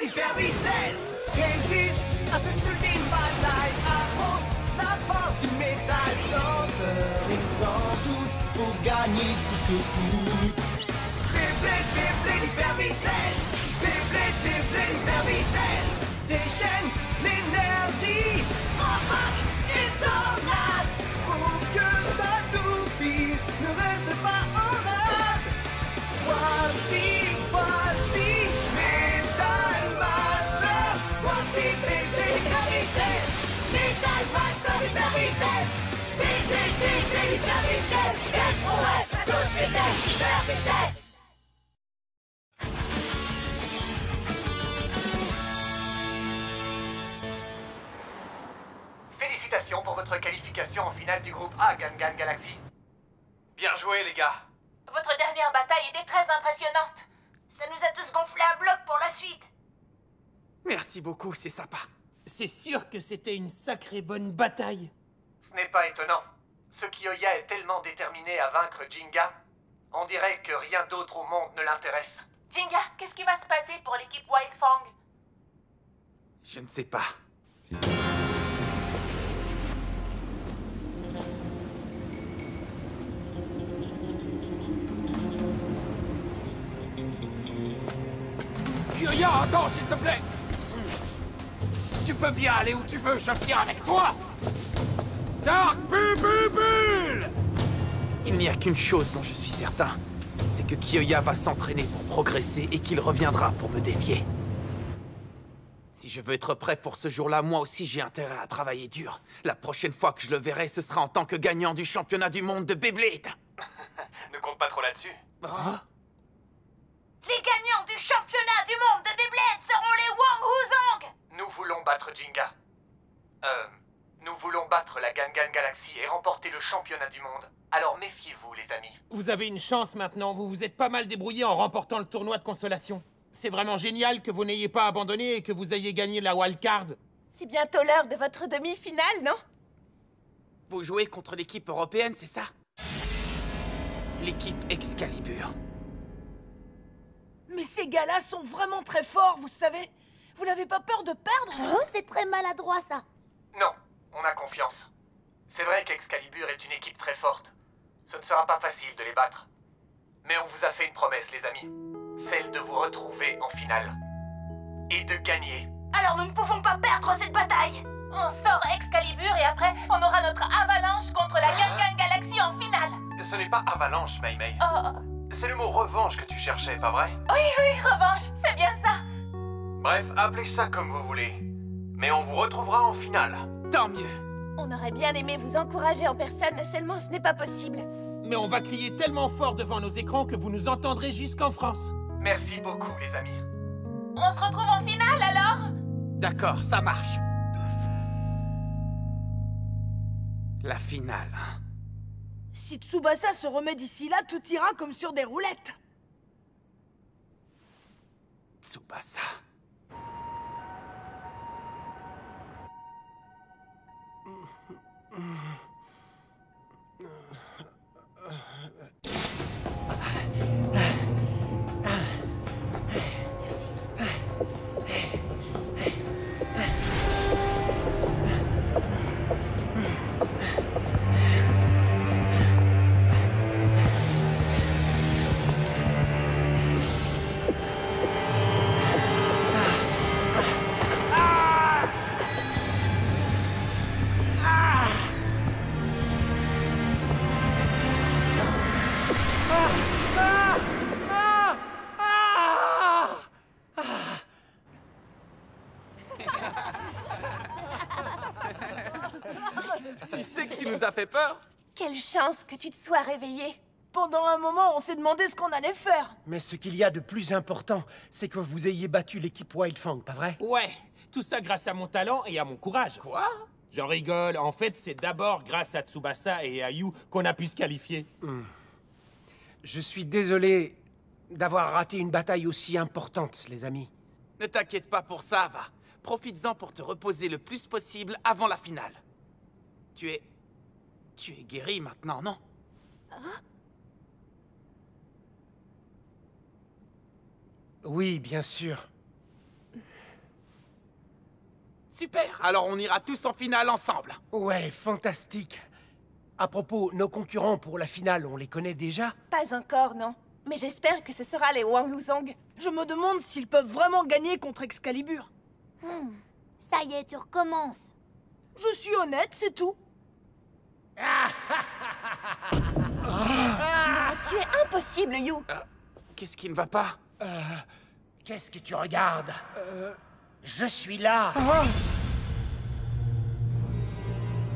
l'hyper vitesse. Résiste à cette ultime bataille, affronte la force du métal. Sans peur et sans doute, faut gagner coûte que coûte. Beyblade, l'hyper vitesse. Beyblade, l'hyper vitesse. Déchaîne l'énergie, embarque et tornade. Pour que ta toupie ne reste pas en rade. Voici Metal Masters. Voici Beyblade hyper vitesse. Metal Masters hyper vitesse. Beyblade hyper vitesse. SOS à toute vitesse, hyper vitesse. Félicitations pour votre qualification en finale du groupe A Gangan Galaxy. Bien joué, les gars. Votre dernière bataille était très impressionnante. Ça nous a tous gonflé à bloc pour la suite. Merci beaucoup, c'est sympa. C'est sûr que c'était une sacrée bonne bataille. Ce n'est pas étonnant. Ce Kyoya est tellement déterminé à vaincre Jinga, on dirait que rien d'autre au monde ne l'intéresse. Jinga, qu'est-ce qui va se passer pour l'équipe Wild Fang? Je ne sais pas. Kyoya, attends, s'il te plaît. Tu peux bien aller où tu veux, je viens avec toi. Dark Bubble! Il n'y a qu'une chose dont je suis certain, c'est que Kyoya va s'entraîner pour progresser et qu'il reviendra pour me défier. Si je veux être prêt pour ce jour-là, moi aussi j'ai intérêt à travailler dur. La prochaine fois que je le verrai, ce sera en tant que gagnant du championnat du monde de Beyblade. Ne compte pas trop là-dessus. Oh. Les gagnants du championnat du monde de Beyblade seront les Wang Wuzong. Nous voulons battre Jinga. Nous voulons battre la Gangan Galaxy et remporter le championnat du monde. Alors méfiez-vous, les amis. Vous avez une chance maintenant, vous vous êtes pas mal débrouillé en remportant le tournoi de consolation. C'est vraiment génial que vous n'ayez pas abandonné et que vous ayez gagné la wildcard. C'est bientôt l'heure de votre demi-finale, non? Vous jouez contre l'équipe européenne, c'est ça? L'équipe Excalibur. Mais ces gars-là sont vraiment très forts, vous savez. Vous n'avez pas peur de perdre? Oh, c'est très maladroit, ça. Non, on a confiance. C'est vrai qu'Excalibur est une équipe très forte. Ce ne sera pas facile de les battre. Mais on vous a fait une promesse, les amis. Celle de vous retrouver en finale. Et de gagner. Alors nous ne pouvons pas perdre cette bataille. On sort Excalibur et après, on aura notre avalanche contre la Gangan Galaxy en finale. Ce n'est pas avalanche, Mei Mei. Oh, C'est le mot revanche que tu cherchais, pas vrai? oui, revanche, c'est bien ça. Bref, appelez ça comme vous voulez. Mais on vous retrouvera en finale. Tant mieux. On aurait bien aimé vous encourager en personne, seulement ce n'est pas possible. Mais on va crier tellement fort devant nos écrans que vous nous entendrez jusqu'en France. Merci beaucoup, les amis. On se retrouve en finale alors? D'accord, ça marche. La finale. Si Tsubasa se remet d'ici là, tout ira comme sur des roulettes. Tsubasa. Tu sais que tu nous as fait peur? Quelle chance que tu te sois réveillé. Pendant un moment, on s'est demandé ce qu'on allait faire. Mais ce qu'il y a de plus important, c'est que vous ayez battu l'équipe Wild Fang, pas vrai? Ouais, tout ça grâce à mon talent et à mon courage. Quoi? J'en rigole, en fait, c'est d'abord grâce à Tsubasa et à Yu qu'on a pu se qualifier. Je suis désolé d'avoir raté une bataille aussi importante, les amis. Ne t'inquiète pas pour ça, va. Profites-en pour te reposer le plus possible avant la finale. Tu es guéri maintenant, non? Oui, bien sûr. Super, alors on ira tous en finale ensemble. Ouais, fantastique. À propos, nos concurrents pour la finale, on les connaît déjà? Pas encore, non. Mais j'espère que ce sera les Wang Luzong. Je me demande s'ils peuvent vraiment gagner contre Excalibur. Ça y est, tu recommences. Je suis honnête, c'est tout. Tu es impossible, Yu. Qu'est-ce qui ne va pas? Qu'est-ce que tu regardes? Je suis là.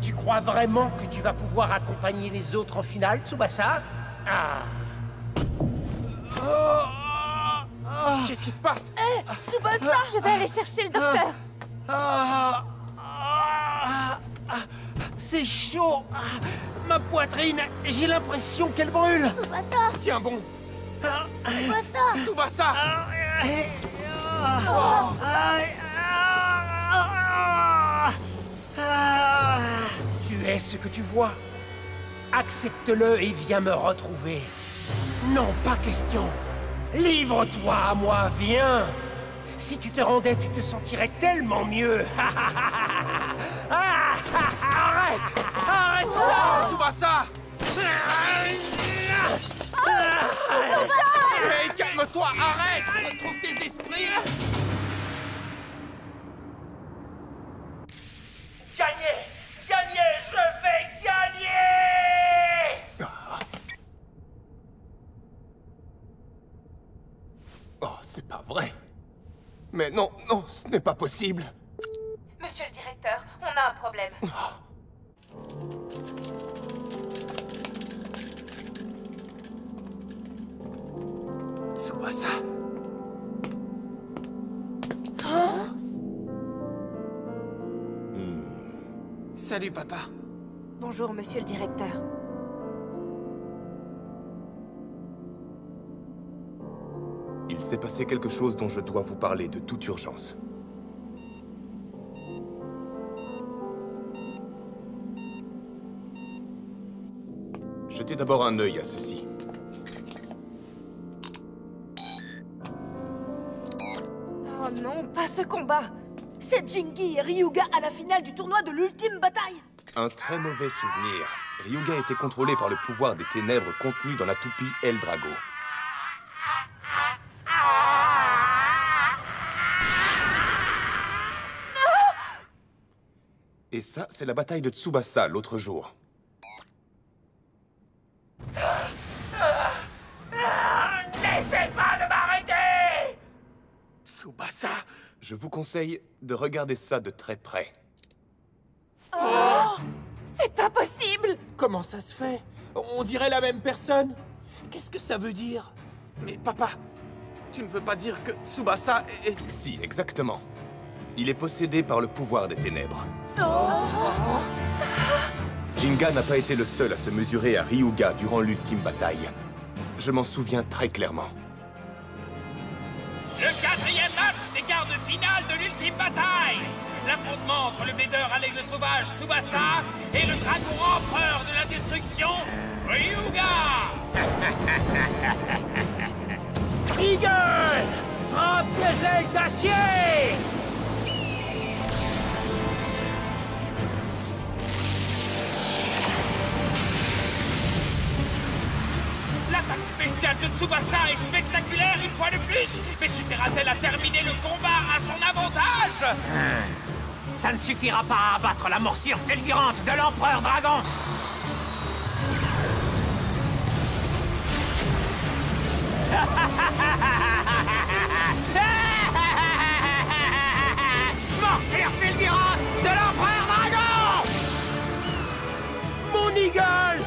Tu crois vraiment que tu vas pouvoir accompagner les autres en finale, Tsubasa? Qu'est-ce qui se passe? Tsubasa! Je vais aller chercher le docteur. C'est chaud. Ma poitrine, j'ai l'impression qu'elle brûle. Tsubasa! Tiens bon. Tsubasa! Tsubasa! Tu es ce que tu vois. Accepte-le et viens me retrouver. Non, pas question. Livre-toi à moi, viens. Si tu te rendais, tu te sentirais tellement mieux. Arrête! Arrête ça! Tsubasa! Hey, calme-toi, arrête! Retrouve tes esprits! Gagner! Gagner! Je vais gagner! Oh, c'est pas vrai. Mais non, non, ce n'est pas possible. Monsieur le directeur, on a un problème. Tsubasa? Salut, papa. Bonjour, monsieur le directeur. Il s'est passé quelque chose dont je dois vous parler de toute urgence. Jetez d'abord un œil à ceci. Oh non, pas ce combat. C'est Jingi et Ryuga à la finale du tournoi de l'ultime bataille. Un très mauvais souvenir. Ryuga était contrôlé par le pouvoir des ténèbres contenu dans la toupie Eldrago. Et ça, c'est la bataille de Tsubasa l'autre jour. N'essaie pas de m'arrêter! Tsubasa? Je vous conseille de regarder ça de très près. C'est pas possible! Comment ça se fait? On dirait la même personne. Qu'est-ce que ça veut dire? Mais papa, tu ne veux pas dire que Tsubasa est... Si, exactement. Il est possédé par le pouvoir des ténèbres. Jinga n'a pas été le seul à se mesurer à Ryuga durant l'ultime bataille. Je m'en souviens très clairement. Le 4e match des quarts de finale de l'ultime bataille. L'affrontement entre le blader à l'aigle sauvage Tsubasa et le dragon empereur de la destruction, Ryuga. Eagle! Frappe des ailes d'acier! L'attaque spéciale de Tsubasa est spectaculaire une fois de plus, mais suffira-t-elle à terminer le combat à son avantage? Ça ne suffira pas à abattre la morsure fulgurante de l'Empereur Dragon! Morsure fulgurante de l'Empereur Dragon! Mon Eagle!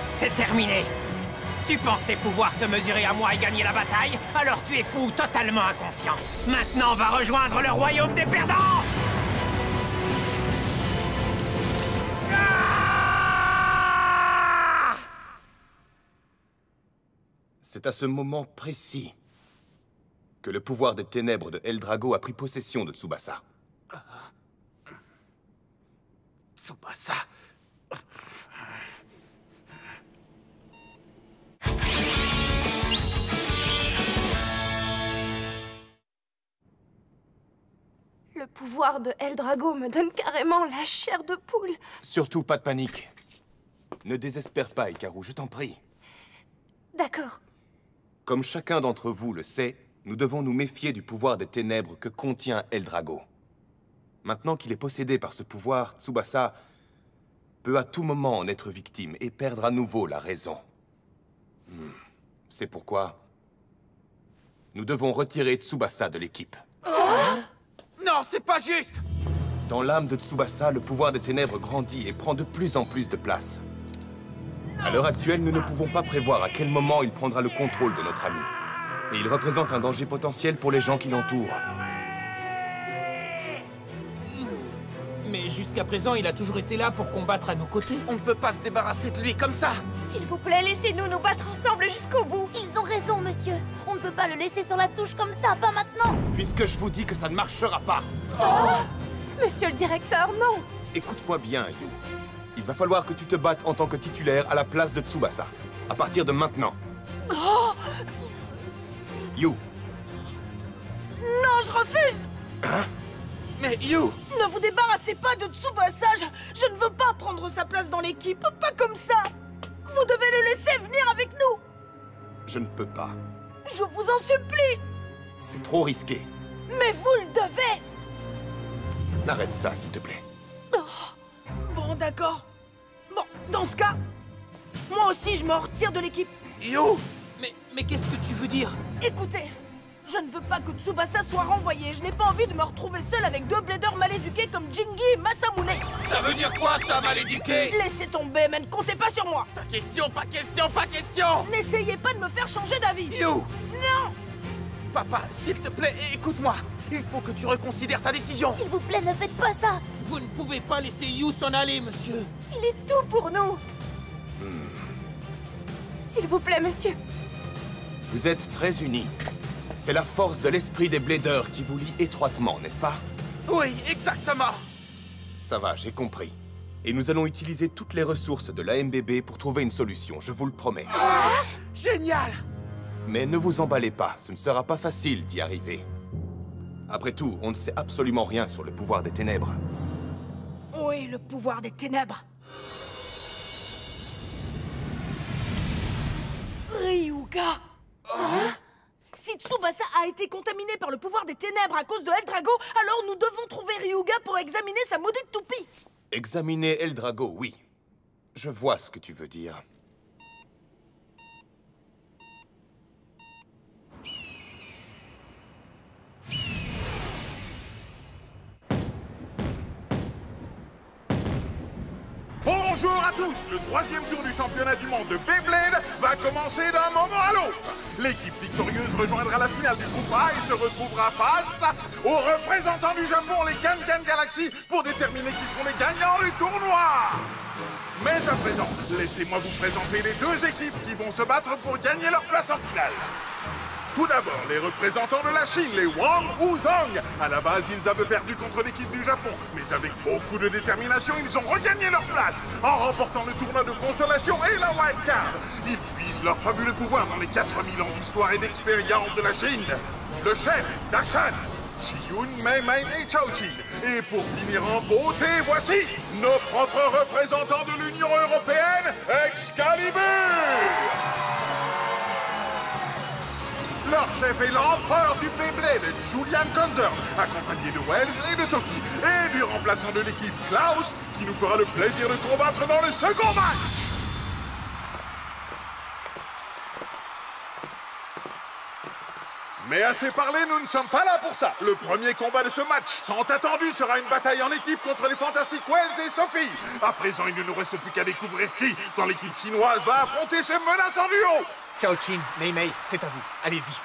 C'est terminé. Tu pensais pouvoir te mesurer à moi et gagner la bataille? Alors tu es fou, totalement inconscient. Maintenant, va rejoindre le royaume des perdants! C'est à ce moment précis que le pouvoir des ténèbres de Eldrago a pris possession de Tsubasa. Tsubasa? pouvoir de Eldrago me donne carrément la chair de poule. Surtout pas de panique. Ne désespère pas, Hikaru, je t'en prie. D'accord. Comme chacun d'entre vous le sait, nous devons nous méfier du pouvoir des ténèbres que contient Eldrago. Maintenant qu'il est possédé par ce pouvoir, Tsubasa peut à tout moment en être victime et perdre à nouveau la raison. C'est pourquoi nous devons retirer Tsubasa de l'équipe. Non, c'est pas juste! Dans l'âme de Tsubasa, le pouvoir des ténèbres grandit et prend de plus en plus de place. À l'heure actuelle, nous ne pouvons pas prévoir à quel moment il prendra le contrôle de notre ami. Et il représente un danger potentiel pour les gens qui l'entourent. Mais jusqu'à présent, il a toujours été là pour combattre à nos côtés. On ne peut pas se débarrasser de lui comme ça! S'il vous plaît, laissez-nous nous battre ensemble jusqu'au bout. Ils ont raison, monsieur. On ne peut pas le laisser sur la touche comme ça, pas maintenant. Puisque je vous dis que ça ne marchera pas. Monsieur le directeur, non. Écoute-moi bien, Yu. Il va falloir que tu te battes en tant que titulaire à la place de Tsubasa. À partir de maintenant. Yu. Non, je refuse! Hein? Mais Yu! Ne vous débarrassez pas de Tsubasa, je ne veux pas prendre sa place dans l'équipe, pas comme ça! Vous devez le laisser venir avec nous! Je ne peux pas. Je vous en supplie! C'est trop risqué. Mais vous le devez! Arrête ça, s'il te plaît. Bon, d'accord. Bon, dans ce cas, moi aussi je me retire de l'équipe. Yu! Mais qu'est-ce que tu veux dire? Écoutez, je ne veux pas que Tsubasa soit renvoyé. Je n'ai pas envie de me retrouver seul avec deux bladeurs mal éduqués comme Jingi et Masamune. Ça veut dire quoi, ça, mal éduqué? Laissez tomber, mais ne comptez pas sur moi. Pas question, pas question, pas question! N'essayez pas de me faire changer d'avis. Yu! Non! Papa, s'il te plaît, écoute-moi. Il faut que tu reconsidères ta décision. S'il vous plaît, ne faites pas ça. Vous ne pouvez pas laisser Yu s'en aller, monsieur. Il est tout pour nous. S'il vous plaît, monsieur. Vous êtes très unis. C'est la force de l'esprit des Bladers qui vous lie étroitement, n'est-ce pas? Oui, exactement. Ça va, j'ai compris. Et nous allons utiliser toutes les ressources de l'AMBB pour trouver une solution, je vous le promets. Génial! Mais ne vous emballez pas, ce ne sera pas facile d'y arriver. Après tout, on ne sait absolument rien sur le pouvoir des ténèbres. Oui, le pouvoir des ténèbres. Ryuga. Si Tsubasa a été contaminé par le pouvoir des ténèbres à cause de Eldrago, alors nous devons trouver Ryuga pour examiner sa maudite toupie. Examiner Eldrago, oui. Je vois ce que tu veux dire. Bonjour à tous! Le troisième tour du championnat du monde de Beyblade va commencer d'un moment à l'autre. L'équipe victorieuse rejoindra la finale du groupe A et se retrouvera face aux représentants du Japon, les Gangan Galaxy, pour déterminer qui seront les gagnants du tournoi. Mais à présent, laissez-moi vous présenter les deux équipes qui vont se battre pour gagner leur place en finale. Tout d'abord, les représentants de la Chine, les Wang Wuzong. À la base, ils avaient perdu contre l'équipe du Japon, mais avec beaucoup de détermination, ils ont regagné leur place en remportant le tournoi de consolation et la wildcard. Ils puisent leur fabuleux pouvoir dans les 4000 ans d'histoire et d'expérience de la Chine. Le chef, Dashan, Chiyun, Mei-Mei et Chao-Chin. Et pour finir en beauté, voici nos propres représentants de l'Union Européenne, Excalibur. Leur chef est l'empereur du Beyblade, Julian Konzern, accompagné de Wells et de Sophie, et du remplaçant de l'équipe, Klaus, qui nous fera le plaisir de combattre dans le second match. Mais assez parlé, nous ne sommes pas là pour ça. Le premier combat de ce match, tant attendu, sera une bataille en équipe contre les fantastiques Wells et Sophie. À présent, il ne nous reste plus qu'à découvrir qui, dans l'équipe chinoise, va affronter ce menaçant duo. Chao-Chin, Mei-Mei, c'est à vous. Allez-y.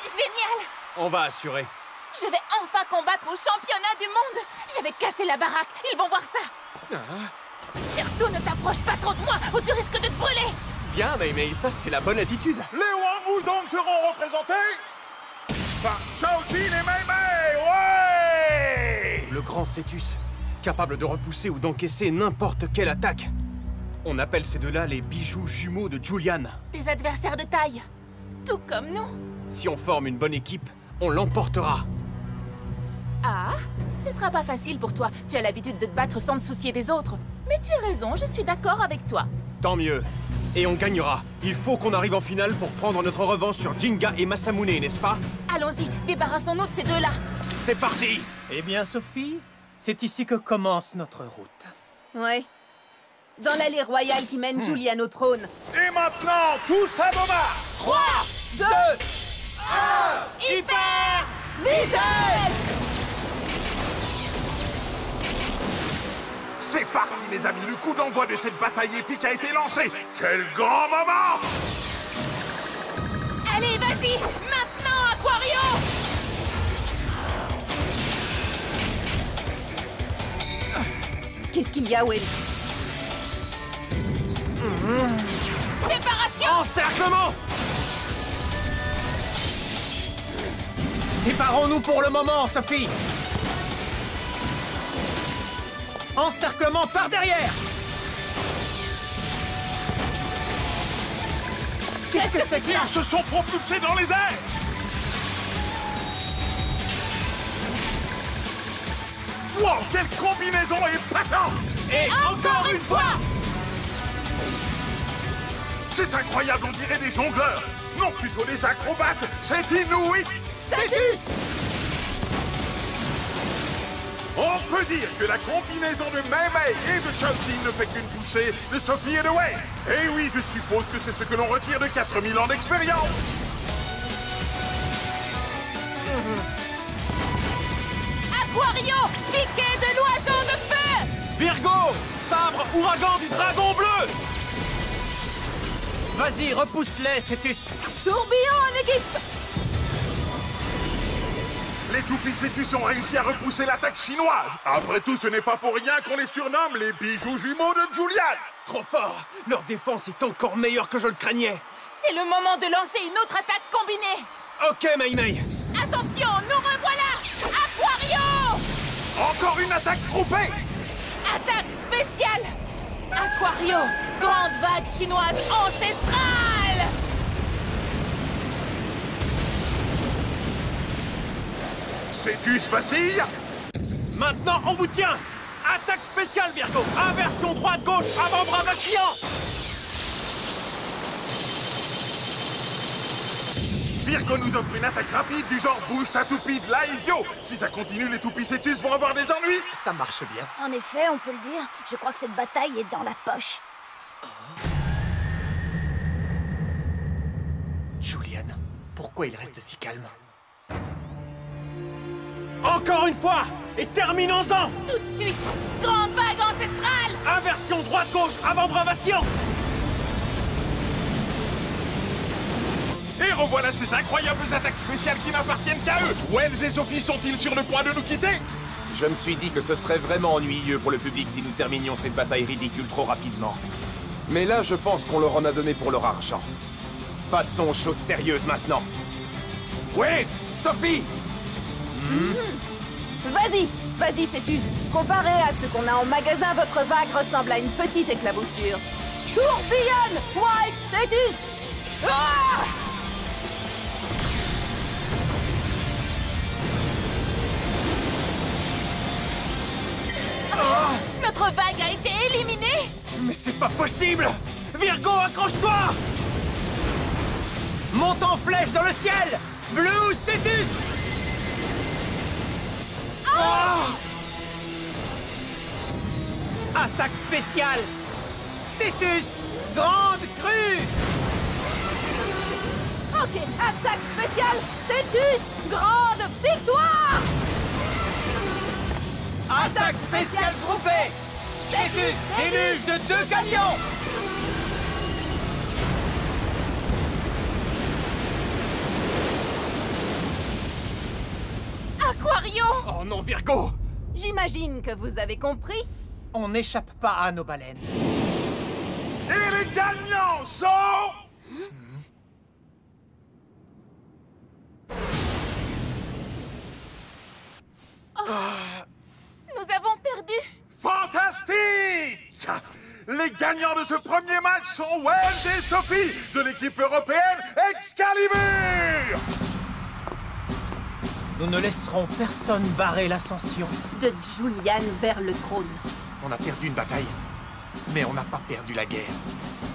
Génial! On va assurer. Je vais enfin combattre au championnat du monde! Je vais casser la baraque, ils vont voir ça! Surtout ne t'approche pas trop de moi ou tu risques de te brûler! Bien, mais ça, c'est la bonne attitude. Les Wang Wuzong seront représentés par Chao-Chin et Mei-Mei! Ouais! Le grand Cetus, capable de repousser ou d'encaisser n'importe quelle attaque. On appelle ces deux-là les bijoux jumeaux de Julian. Des adversaires de taille, tout comme nous. Si on forme une bonne équipe, on l'emportera. Ah, ce sera pas facile pour toi. Tu as l'habitude de te battre sans te soucier des autres. Mais tu as raison, je suis d'accord avec toi. Tant mieux. Et on gagnera. Il faut qu'on arrive en finale pour prendre notre revanche sur Jinga et Masamune, n'est-ce pas? Allons-y, débarrassons-nous de ces deux-là. C'est parti! Eh bien, Sophie, c'est ici que commence notre route. Ouais. Dans l'allée royale qui mène Julian au trône. Et maintenant, tous à Boma! 3, 2, 1, hyper vitesse! C'est parti, les amis, le coup d'envoi de cette bataille épique a été lancé. Quel grand moment! Allez, vas-y! Maintenant, Aquario! Qu'est-ce qu'il y a, Will? Séparation! Encerclement! Séparons-nous pour le moment, Sophie! Encerclement par derrière! Qu'est-ce que c'est que ça? Ils se sont propulsés dans les airs! Wow, quelle combinaison épatante! Et encore une fois! C'est incroyable, on dirait des jongleurs! Non, plutôt des acrobates! C'est inouï! Cetus! On peut dire que la combinaison de Mei Mei et de Chao-Jin ne fait qu'une touchée de Sophie et de Wade. Et oui, je suppose que c'est ce que l'on retire de 4000 ans d'expérience. Aquario! Piqué de l'oiseau de feu! Virgo! Sabre ouragan du dragon bleu! Vas-y, repousse-les, Cetus! Tourbillon en équipe! Les toupies Cetus ont réussi à repousser l'attaque chinoise. Après tout, ce n'est pas pour rien qu'on les surnomme les bijoux jumeaux de Julian. Trop fort! Leur défense est encore meilleure que je le craignais! C'est le moment de lancer une autre attaque combinée! Ok, Mei Mei! Attention, nous revoilà! Aquario! Encore une attaque groupée! Attaque spéciale! Aquario! Grande vague chinoise ancestrale! Cetus vacille! Maintenant, on vous tient! Attaque spéciale, Virgo! Inversion droite-gauche, avant-bras vacillant! Virgo nous offre une attaque rapide du genre bouge ta toupie de là, idiot! Si ça continue, les toupies Cetus vont avoir des ennuis! Ça marche bien. En effet, on peut le dire. Je crois que cette bataille est dans la poche. Julian, pourquoi il reste si calme? Encore une fois! Et terminons-en! Tout de suite! Grande vague ancestrale! Inversion droite-gauche, avant-bras vacillant! Et revoilà ces incroyables attaques spéciales qui n'appartiennent qu'à eux! Wells et Sophie sont-ils sur le point de nous quitter? Je me suis dit que ce serait vraiment ennuyeux pour le public si nous terminions cette bataille ridicule trop rapidement. Mais là, je pense qu'on leur en a donné pour leur argent. Passons aux choses sérieuses maintenant. Wells! Sophie! Vas-y, vas-y, Cetus. Comparé à ce qu'on a en magasin, votre vague ressemble à une petite éclaboussure. Tourbillonne, White Cetus! Ah! Notre vague a été éliminée! Mais c'est pas possible! Virgo, accroche-toi! Monte en flèche dans le ciel! Blue Cetus! Attaque spéciale! Cetus! Grande crue! Ok, attaque spéciale, Cetus! Grande victoire! Attaque spéciale groupée! Cetus! Déluge de 2 camions! Aquario! Oh non, Virgo! J'imagine que vous avez compris. On n'échappe pas à nos baleines. Et les gagnants sont... Nous avons perdu! Fantastique! Les gagnants de ce premier match sont Wells et Sophie de l'équipe européenne Excalibur! Nous ne laisserons personne barrer l'ascension de Julian vers le trône. On a perdu une bataille, mais on n'a pas perdu la guerre.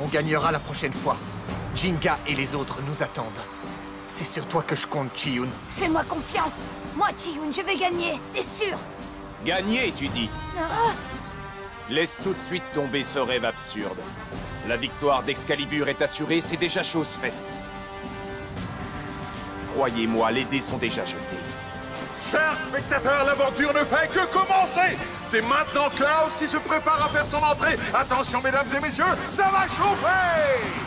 On gagnera la prochaine fois. Jinga et les autres nous attendent. C'est sur toi que je compte, Chiyun. Fais-moi confiance. Moi, Chiyun, je vais gagner, c'est sûr. Gagner, tu dis? Ah. Laisse tout de suite tomber ce rêve absurde. La victoire d'Excalibur est assurée, c'est déjà chose faite. Croyez-moi, les dés sont déjà jetés. Chers spectateurs, l'aventure ne fait que commencer. C'est maintenant Klaus qui se prépare à faire son entrée. Attention, mesdames et messieurs, ça va chauffer.